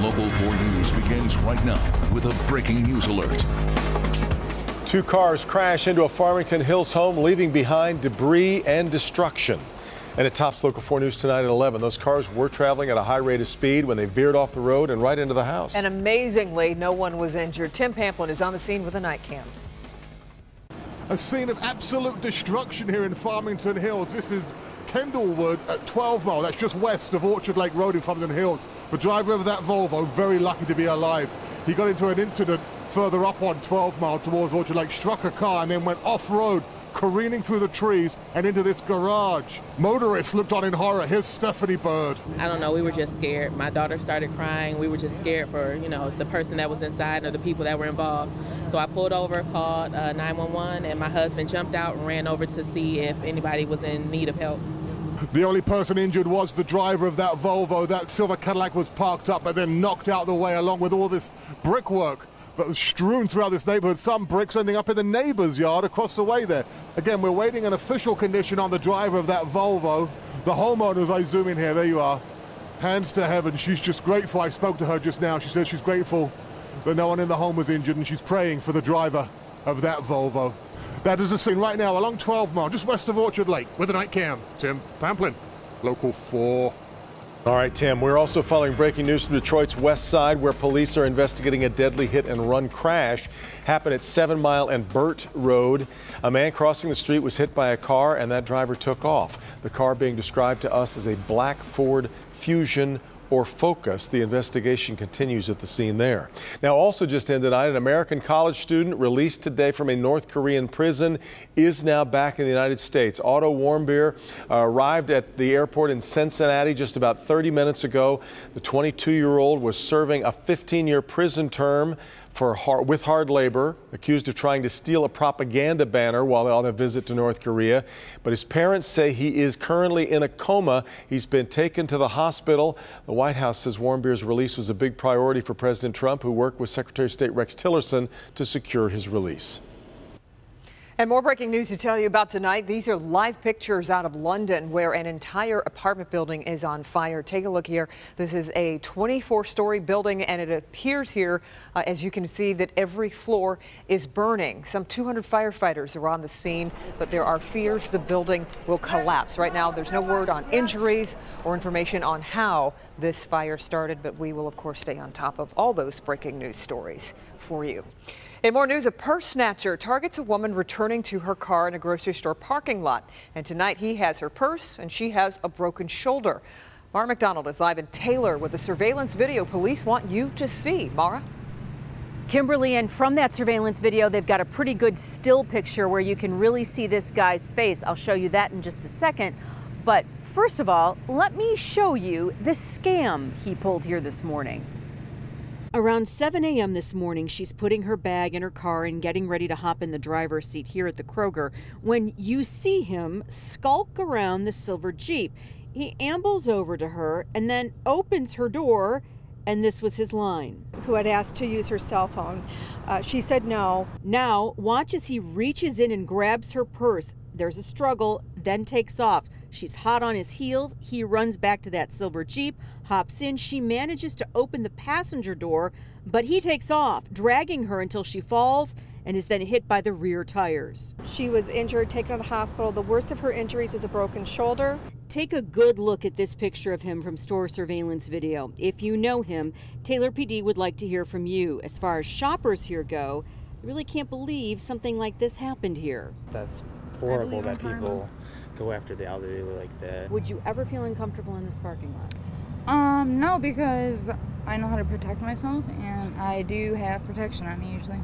Local 4 News begins right now with a breaking news alert. 2 cars crash into a Farmington Hills home, leaving behind debris and destruction. And it tops Local 4 News tonight at 11. Those cars were traveling at a high rate of speed when they veered off the road and right into the house. And amazingly, no one was injured. Tim Pamplin is on the scene with a night cam. A scene of absolute destruction here in Farmington Hills. This is Kendallwood at 12 Mile. That's just west of Orchard Lake Road in Farmington Hills. The driver of that Volvo, very lucky to be alive. He got into an incident further up on 12 Mile towards Orchard Lake, struck a car and then went off-road, careening through the trees and into this garage. Motorists looked on in horror. Here's Stephanie Bird. I don't know, we were just scared. My daughter started crying. We were just scared for, the person that was inside or the people that were involved. So I pulled over, called 911, and my husband jumped out and ran over to see if anybody was in need of help. The only person injured was the driver of that Volvo. That silver Cadillac was parked up but then knocked out the way along with all this brickwork that was strewn throughout this neighborhood. Some bricks ending up in the neighbor's yard across the way there. Again, we're waiting an official condition on the driver of that Volvo. The homeowner, as I zoom in here, there you are, hands to heaven. She's just grateful. I spoke to her just now. She says she's grateful that no one in the home was injured, and she's praying for the driver of that Volvo. That is the scene right now along 12 Mile, just west of Orchard Lake, with a night cam. Tim Pamplin, Local 4. All right, Tim, we're also following breaking news from Detroit's west side, where police are investigating a deadly hit-and-run crash. Happened at 7 Mile and Burt Road. A man crossing the street was hit by a car, and that driver took off. The car being described to us as a black Ford Fusion or Focus. The investigation continues at the scene there. Now, also just in tonight, an American college student released today from a North Korean prison is now back in the United States. Otto Warmbier arrived at the airport in Cincinnati just about 30 minutes ago. The 22-year-old was serving a 15-year prison term with hard labor, accused of trying to steal a propaganda banner while on a visit to North Korea. But his parents say he is currently in a coma. He's been taken to the hospital. The White House says Warmbier's release was a big priority for President Trump, who worked with Secretary of State Rex Tillerson to secure his release. And more breaking news to tell you about tonight. These are live pictures out of London, where an entire apartment building is on fire. Take a look here. This is a 24-story building, and it appears here, as you can see, that every floor is burning. Some 200 firefighters are on the scene, but there are fears the building will collapse. Right now, there's no word on injuries or information on how this fire started, but we will, of course, stay on top of all those breaking news stories for you. In more news, a purse snatcher targets a woman returning to her car in a grocery store parking lot. And tonight he has her purse and she has a broken shoulder. Mara McDonald is live in Taylor with the surveillance video police want you to see. Mara? Kimberly, and from that surveillance video, they've got a pretty good still picture where you can really see this guy's face. I'll show you that in just a second. But first of all, let me show you the scam he pulled here this morning. Around 7 a.m. this morning, she's putting her bag in her car and getting ready to hop in the driver's seat here at the Kroger when you see him skulk around the silver Jeep. He ambles over to her and then opens her door, and this was his line. Who had asked to use her cell phone. She said no. Now, watch as he reaches in and grabs her purse. There's a struggle, then takes off. She's hot on his heels. He runs back to that silver Jeep, hops in. She manages to open the passenger door, but he takes off, dragging her until she falls and is then hit by the rear tires. She was injured, taken to the hospital. The worst of her injuries is a broken shoulder. Take a good look at this picture of him from store surveillance video. If you know him, Taylor PD would like to hear from you. As far as shoppers here go, I really can't believe something like this happened here. That's horrible that people go after the elderly like that. Would you ever feel uncomfortable in this parking lot? No, because I know how to protect myself, and I do have protection on me usually.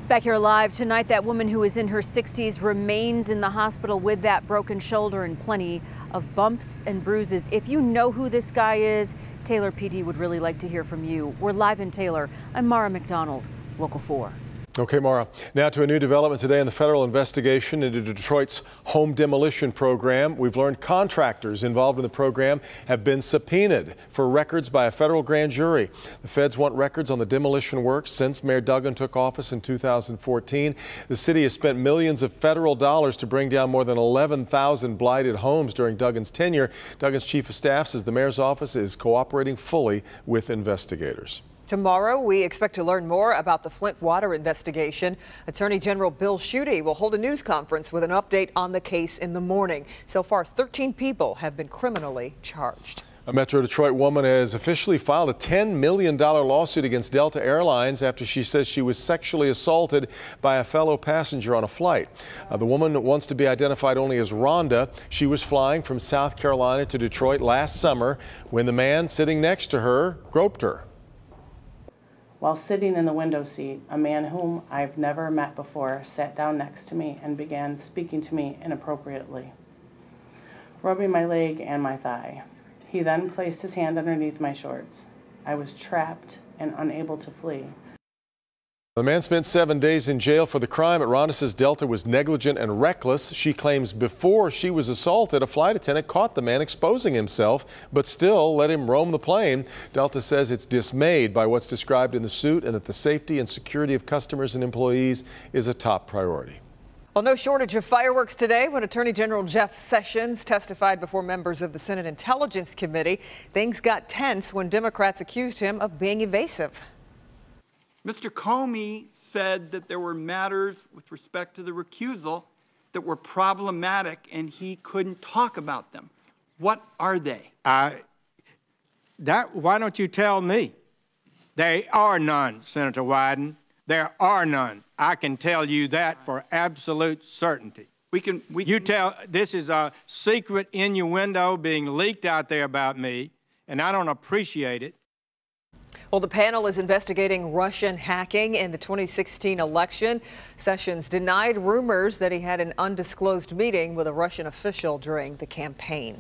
Back here live tonight, that woman who is in her 60s remains in the hospital with that broken shoulder and plenty of bumps and bruises. If you know who this guy is, Taylor PD would really like to hear from you. We're live in Taylor. I'm Mara McDonald, Local 4. Okay, Mara. Now to a new development today in the federal investigation into Detroit's home demolition program. We've learned contractors involved in the program have been subpoenaed for records by a federal grand jury. The feds want records on the demolition work since Mayor Duggan took office in 2014. The city has spent millions of federal dollars to bring down more than 11,000 blighted homes during Duggan's tenure. Duggan's chief of staff says the mayor's office is cooperating fully with investigators. Tomorrow, we expect to learn more about the Flint water investigation. Attorney General Bill Schuette will hold a news conference with an update on the case in the morning. So far, 13 people have been criminally charged. A Metro Detroit woman has officially filed a $10 million lawsuit against Delta Airlines after she says she was sexually assaulted by a fellow passenger on a flight. The woman wants to be identified only as Rhonda. She was flying from South Carolina to Detroit last summer when the man sitting next to her groped her. While sitting in the window seat, a man whom I've never met before sat down next to me and began speaking to me inappropriately, rubbing my leg and my thigh. He then placed his hand underneath my shorts. I was trapped and unable to flee. The man spent 7 days in jail for the crime. Rhonda says Delta was negligent and reckless. She claims before she was assaulted, a flight attendant caught the man exposing himself, but still let him roam the plane. Delta says it's dismayed by what's described in the suit and that the safety and security of customers and employees is a top priority. Well, no shortage of fireworks today when Attorney General Jeff Sessions testified before members of the Senate Intelligence Committee. Things got tense when Democrats accused him of being evasive. Mr. Comey said that there were matters with respect to the recusal that were problematic and he couldn't talk about them. What are they? Why don't you tell me? There are none, Senator Wyden. There are none. I can tell you that for absolute certainty. This is a secret innuendo being leaked out there about me, and I don't appreciate it. Well, the panel is investigating Russian hacking in the 2016 election. Sessions denied rumors that he had an undisclosed meeting with a Russian official during the campaign.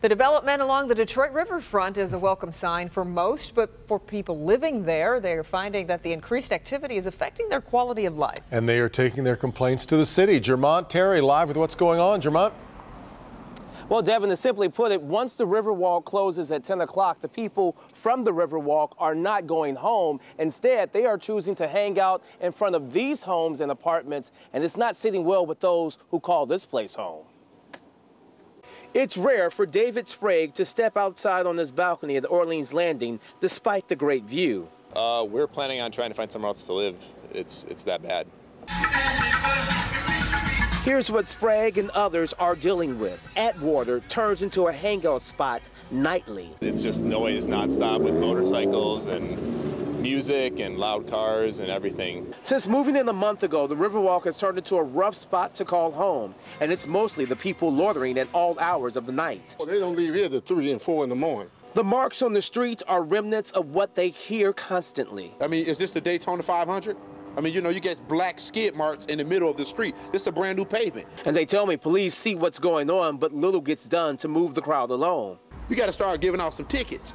The development along the Detroit riverfront is a welcome sign for most, but for people living there, they are finding that the increased activity is affecting their quality of life. And they are taking their complaints to the city. Jermont Terry live with what's going on. Jermont? Well, Devin, to simply put it, once the Riverwalk closes at 10 o'clock, the people from the Riverwalk are not going home. Instead, they are choosing to hang out in front of these homes and apartments, and it's not sitting well with those who call this place home. It's rare for David Sprague to step outside on his balcony at the Orleans Landing, despite the great view. We're planning on trying to find somewhere else to live. It's that bad. Here's what Sprague and others are dealing with. Atwater turns into a hangout spot nightly. It's just noise nonstop with motorcycles and music and loud cars and everything. Since moving in a month ago, the Riverwalk has turned into a rough spot to call home, and it's mostly the people loitering at all hours of the night. Well, they don't leave here till 3 and 4 in the morning. The marks on the streets are remnants of what they hear constantly. I mean, is this the Daytona 500? I mean, you know, you get black skid marks in the middle of the street. This is a brand new pavement. And they tell me police see what's going on, but little gets done to move the crowd along. We got to start giving out some tickets.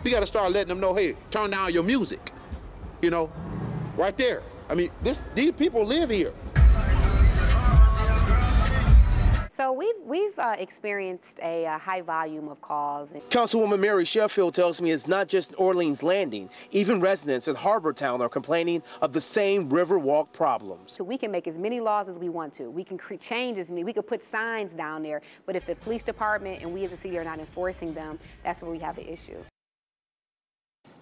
We got to start letting them know, hey, turn down your music. You know, right there. I mean, these people live here. So we've experienced a high volume of calls. Councilwoman Mary Sheffield tells me it's not just Orleans Landing. Even residents at Harbortown are complaining of the same Riverwalk problems. So we can make as many laws as we want to. We can change as many. We could put signs down there. But if the police department and we as a city are not enforcing them, that's where we have the issue.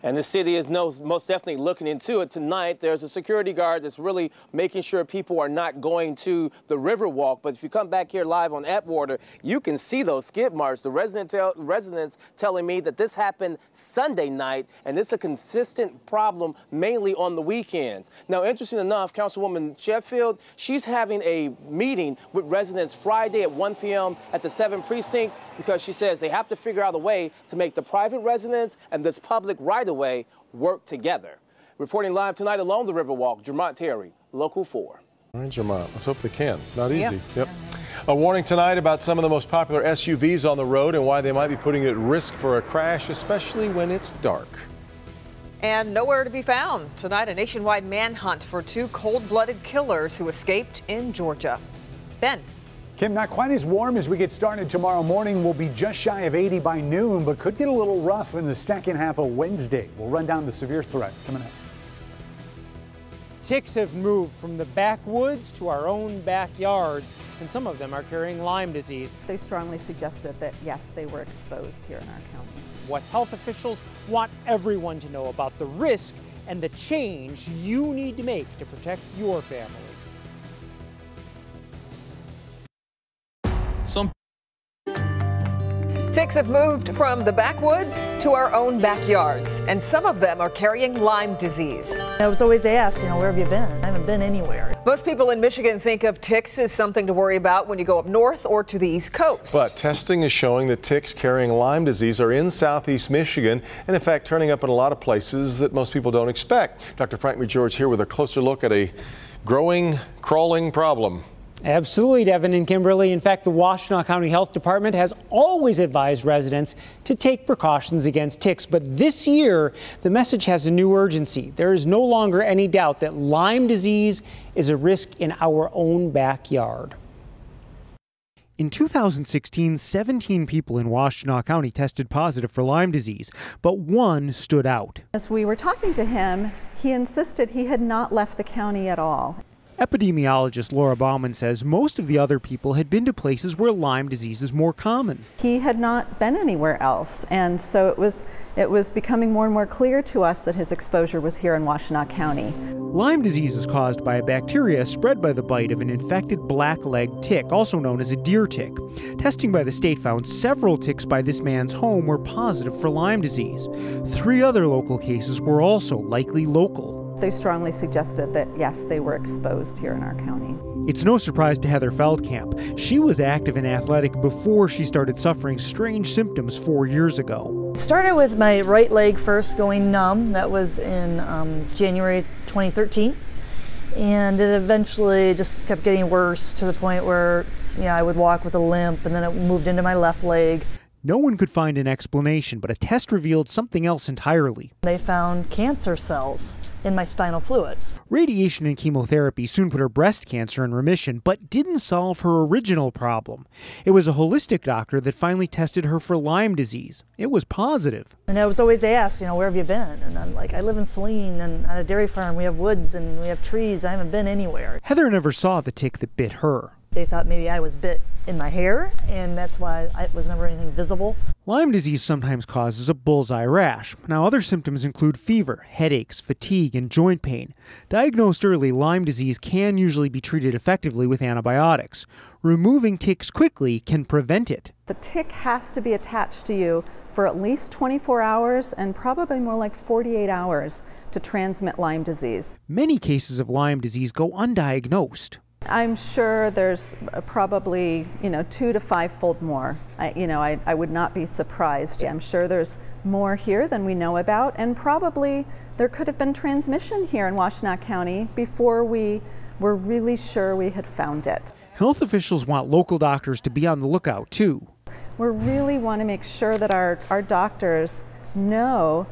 And the city is most definitely looking into it. Tonight, there's a security guard that's really making sure people are not going to the Riverwalk. But if you come back here live on Atwater, you can see those skid marks. The residents telling me that this happened Sunday night, and it's a consistent problem mainly on the weekends. Now, interesting enough, Councilwoman Sheffield, she's having a meeting with residents Friday at 1 p.m. at the 7th Precinct because she says they have to figure out a way to make the private residents and this public right-of-way work together. Reporting live tonight along the Riverwalk, Jermont Terry, Local 4. All right, Jermont, let's hope they can. Not easy. Yep. A warning tonight about some of the most popular SUVs on the road and why they might be putting you at risk for a crash, especially when it's dark. And nowhere to be found. Tonight, a nationwide manhunt for 2 cold-blooded killers who escaped in Georgia. Ben. Kim, not quite as warm as we get started tomorrow morning. We'll be just shy of 80 by noon, but could get a little rough in the second half of Wednesday. We'll run down the severe threat coming up. Ticks have moved from the backwoods to our own backyards, and some of them are carrying Lyme disease. They strongly suggested that, yes, they were exposed here in our county. What health officials want everyone to know about the risk and the change you need to make to protect your family. Ticks have moved from the backwoods to our own backyards, and some of them are carrying Lyme disease. I was always asked, where have you been? I haven't been anywhere. Most people in Michigan think of ticks as something to worry about when you go up north or to the East Coast. But testing is showing that ticks carrying Lyme disease are in southeast Michigan and, in fact, turning up in a lot of places that most people don't expect. Dr. Frank McGeorge here with a closer look at a growing, crawling problem. Absolutely, Devin and Kimberly. In fact, the Washtenaw County Health Department has always advised residents to take precautions against ticks. But this year, the message has a new urgency. There is no longer any doubt that Lyme disease is a risk in our own backyard. In 2016, 17 people in Washtenaw County tested positive for Lyme disease, but one stood out. As we were talking to him, he insisted he had not left the county at all. Epidemiologist Laura Bauman says most of the other people had been to places where Lyme disease is more common. He had not been anywhere else, and so it was becoming more and more clear to us that his exposure was here in Washtenaw County. Lyme disease is caused by a bacteria spread by the bite of an infected black-legged tick, also known as a deer tick. Testing by the state found several ticks by this man's home were positive for Lyme disease. 3 other local cases were also likely local. They strongly suggested that, yes, they were exposed here in our county. It's no surprise to Heather Feldkamp. She was active and athletic before she started suffering strange symptoms 4 years ago. It started with my right leg first going numb. That was in January 2013. And it eventually just kept getting worse to the point where, I would walk with a limp, and then it moved into my left leg. No one could find an explanation, but a test revealed something else entirely. They found cancer cells in my spinal fluid. Radiation and chemotherapy soon put her breast cancer in remission, but didn't solve her original problem. It was a holistic doctor that finally tested her for Lyme disease. It was positive. And I was always asked, where have you been? And I'm like, I live in Saline, and on a dairy farm we have woods and we have trees. I haven't been anywhere. Heather never saw the tick that bit her. They thought maybe I was bit in my hair, and that's why it was never anything visible. Lyme disease sometimes causes a bullseye rash. Now, other symptoms include fever, headaches, fatigue, and joint pain. Diagnosed early, Lyme disease can usually be treated effectively with antibiotics. Removing ticks quickly can prevent it. The tick has to be attached to you for at least 24 hours and probably more like 48 hours to transmit Lyme disease. Many cases of Lyme disease go undiagnosed. I'm sure there's probably, 2 to 5-fold more. I would not be surprised. I'm sure there's more here than we know about, and probably there could have been transmission here in Washtenaw County before we were really sure we had found it. Health officials want local doctors to be on the lookout, too. We really want to make sure that our doctors know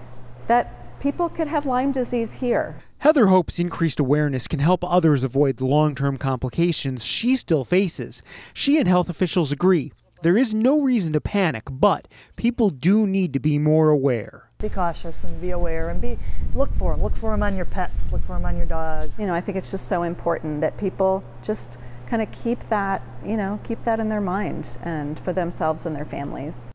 that people could have Lyme disease here. Heather hopes increased awareness can help others avoid the long-term complications she still faces. She and health officials agree. There is no reason to panic, but people do need to be more aware. Be cautious and be aware and look for them. Look for them on your pets. Look for them on your dogs. I think it's just so important that people just kind of keep that in their mind and for themselves and their families.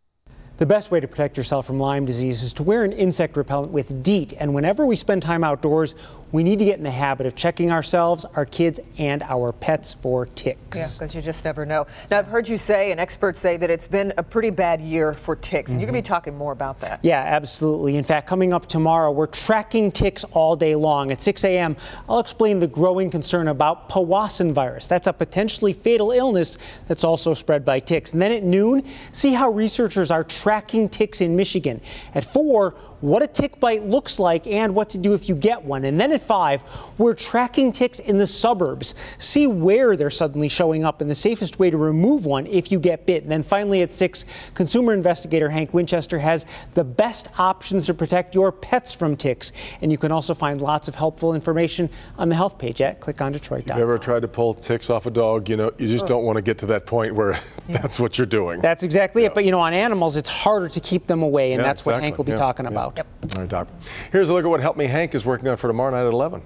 The best way to protect yourself from Lyme disease is to wear an insect repellent with DEET. And whenever we spend time outdoors, we need to get in the habit of checking ourselves, our kids, and our pets for ticks. Yeah, because you just never know. Now, I've heard you say, and experts say, that it's been a pretty bad year for ticks. And you're going to be talking more about that. Yeah, absolutely. In fact, coming up tomorrow, we're tracking ticks all day long. At 6 a.m., I'll explain the growing concern about Powassan virus. That's a potentially fatal illness that's also spread by ticks. And then at noon, see how researchers are tracking ticks in Michigan. At 4, what a tick bite looks like and what to do if you get one. And then at at 5, we're tracking ticks in the suburbs. See where they're suddenly showing up and the safest way to remove one if you get bit. And then finally at 6, consumer investigator Hank Winchester has the best options to protect your pets from ticks. And you can also find lots of helpful information on the health page at clickondetroit.com. If you ever tried to pull ticks off a dog, you just don't want to get to that point where that's what you're doing. That's exactly it. But on animals, it's harder to keep them away, and that's what Hank will be talking about. Yep. All right, Doc. Here's a look at what Help Me Hank is working on for tomorrow night at 11.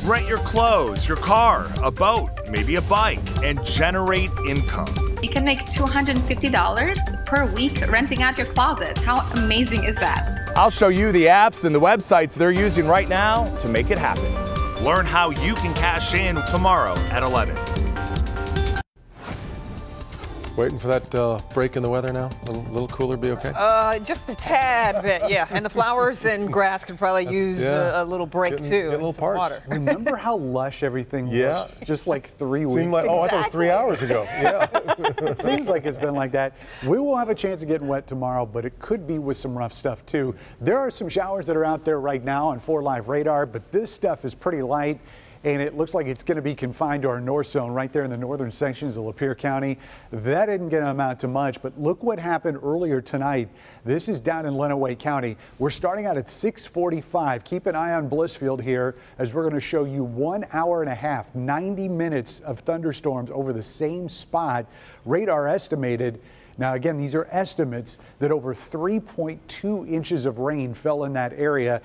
Rent your clothes, your car, a boat, maybe a bike, and generate income. You can make $250 per week renting out your closet. How amazing is that? I'll show you the apps and the websites they're using right now to make it happen. Learn how you can cash in tomorrow at 11. Waiting for that break in the weather now? A little cooler, be okay? Just a tad bit, yeah. And the flowers and grass could probably use a little break too. Get a little parched. Water. Remember how lush everything was just like 3 weeks ago? Exactly. Oh, I thought it was 3 hours ago. Yeah. It seems like it's been like that. We will have a chance of getting wet tomorrow, but it could be with some rough stuff too. There are some showers that are out there right now on 4 Live radar, but this stuff is pretty light. And it looks like it's going to be confined to our north zone right there in the northern sections of Lapeer County. That isn't going to amount to much, but look what happened earlier tonight. This is down in Lenawee County. We're starting out at 6:45. Keep an eye on Blissfield here as we're going to show you 1 hour and a half, 90 minutes of thunderstorms over the same spot. Radar estimated. Now, again, these are estimates that over 3.2 inches of rain fell in that area.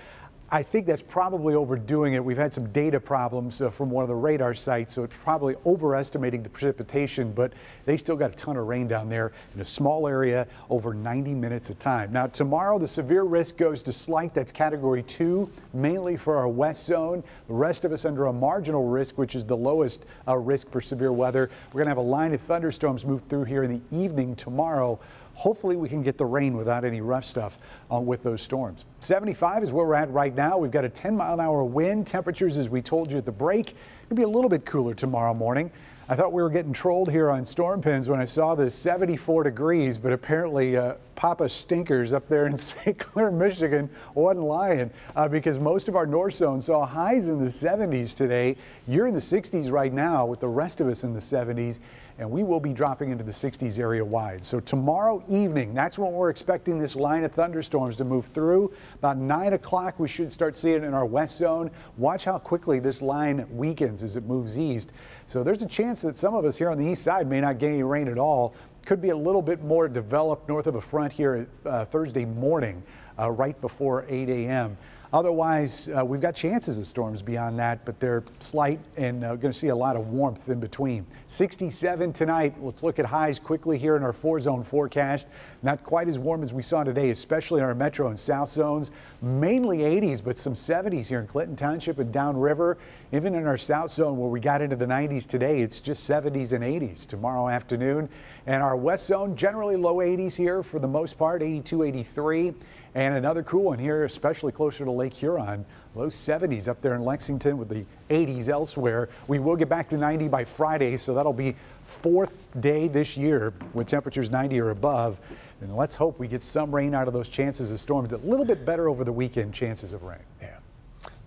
I think that's probably overdoing it. We've had some data problems from one of the radar sites, so it's probably overestimating the precipitation, but they still got a ton of rain down there in a small area over 90 minutes of time. Now, tomorrow, the severe risk goes to slight. That's category 2, mainly for our west zone. The rest of us under a marginal risk, which is the lowest risk for severe weather. We're going to have a line of thunderstorms move through here in the evening tomorrow. Hopefully we can get the rain without any rough stuff with those storms. 75 is where we're at right now. We've got a 10-mile-an-hour wind. Temperatures, as we told you at the break, could be a little bit cooler tomorrow morning. I thought we were getting trolled here on Storm Pins when I saw this 74 degrees, but apparently Papa Stinkers up there in St. Clair, Michigan wasn't lying because most of our north zone saw highs in the 70s today. You're in the 60s right now with the rest of us in the 70s. And we will be dropping into the 60s area wide. So tomorrow evening, that's when we're expecting this line of thunderstorms to move through. About 9 o'clock, we should start seeing it in our west zone. Watch how quickly this line weakens as it moves east. So there's a chance that some of us here on the east side may not get any rain at all. Could be a little bit more developed north of a front here Thursday morning, right before 8 a.m. Otherwise, we've got chances of storms beyond that, but they're slight and going to see a lot of warmth in between. 67 tonight. Let's look at highs quickly here in our 4-zone forecast. Not quite as warm as we saw today, especially in our metro and south zones. Mainly 80s, but some 70s here in Clinton Township and downriver. Even in our south zone where we got into the 90s today, it's just 70s and 80s tomorrow afternoon. And our west zone, generally low 80s here for the most part, 82, 83. And another cool one here, especially closer to Lake Huron, low 70s up there in Lexington with the 80s elsewhere. We will get back to 90 by Friday, so that'll be 4th day this year with temperatures 90 or above. And let's hope we get some rain out of those chances of storms. A little bit better over the weekend chances of rain. Yeah,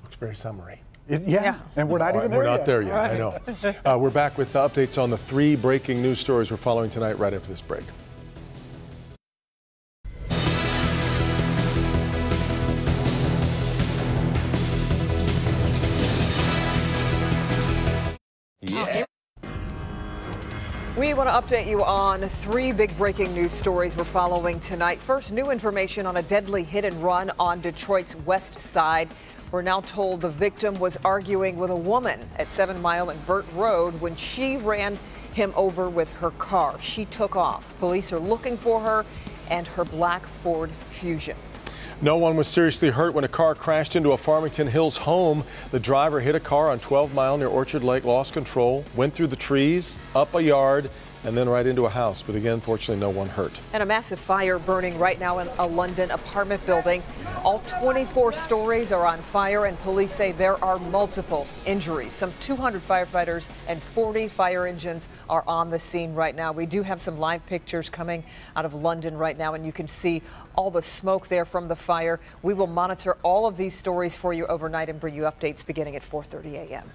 looks very summery. Yeah, and we're not even there yet. We're not there yet, Right. I know. We're back with updates on the 3 breaking news stories we're following tonight right after this break. Yeah. We want to update you on 3 big breaking news stories we're following tonight. First, new information on a deadly hit and run on Detroit's west side. We're now told the victim was arguing with a woman at 7 Mile and Burt Road when she ran him over with her car. She took off. Police are looking for her and her black Ford Fusion. No one was seriously hurt when a car crashed into a Farmington Hills home. The driver hit a car on 12 Mile near Orchard Lake, lost control, went through the trees, up a yard, and then right into a house. But again, fortunately, no one hurt. And a massive fire burning right now in a London apartment building. All 24 stories are on fire, and police say there are multiple injuries. Some 200 firefighters and 40 fire engines are on the scene right now. We do have some live pictures coming out of London right now, and you can see all the smoke there from the fire. We will monitor all of these stories for you overnight and bring you updates beginning at 4:30 a.m.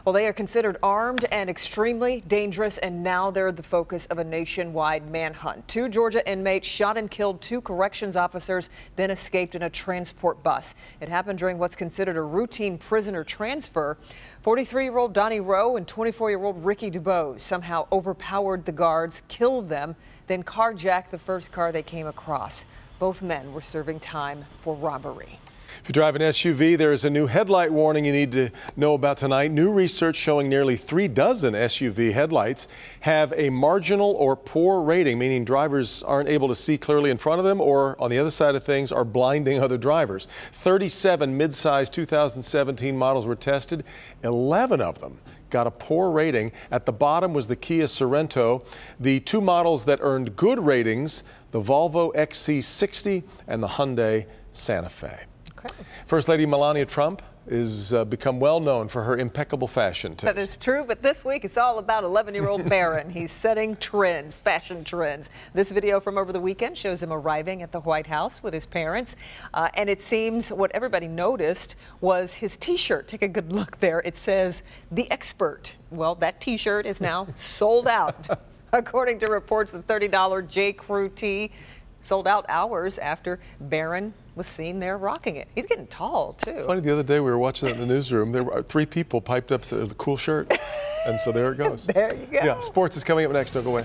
Well, they are considered armed and extremely dangerous, and now they're the focus of a nationwide manhunt. 2 Georgia inmates shot and killed 2 corrections officers, then escaped in a transport bus. It happened during what's considered a routine prisoner transfer. 43-year-old Donnie Rowe and 24-year-old Ricky DuBose somehow overpowered the guards, killed them, then carjacked the first car they came across. Both men were serving time for robbery. If you drive an SUV, there is a new headlight warning you need to know about tonight. New research showing nearly 36 SUV headlights have a marginal or poor rating, meaning drivers aren't able to see clearly in front of them, or on the other side of things are blinding other drivers. 37 mid-size 2017 models were tested. 11 of them got a poor rating. At the bottom was the Kia Sorento. The 2 models that earned good ratings, the Volvo XC60 and the Hyundai Santa Fe. First Lady Melania Trump is become well known for her impeccable fashion taste. That is true, but this week it's all about 11-year-old Barron. He's setting trends, fashion trends. This video from over the weekend shows him arriving at the White House with his parents, and it seems what everybody noticed was his T-shirt. Take a good look there. It says, "The Expert." Well, that T-shirt is now sold out. According to reports, the $30 J. Crew tee sold out hours after Barron was seen there rocking it. He's getting tall, too. Funny, the other day we were watching it in the newsroom. There were 3 people piped up to the cool shirt, and so there it goes. There you go. Yeah, sports is coming up next. Don't go away.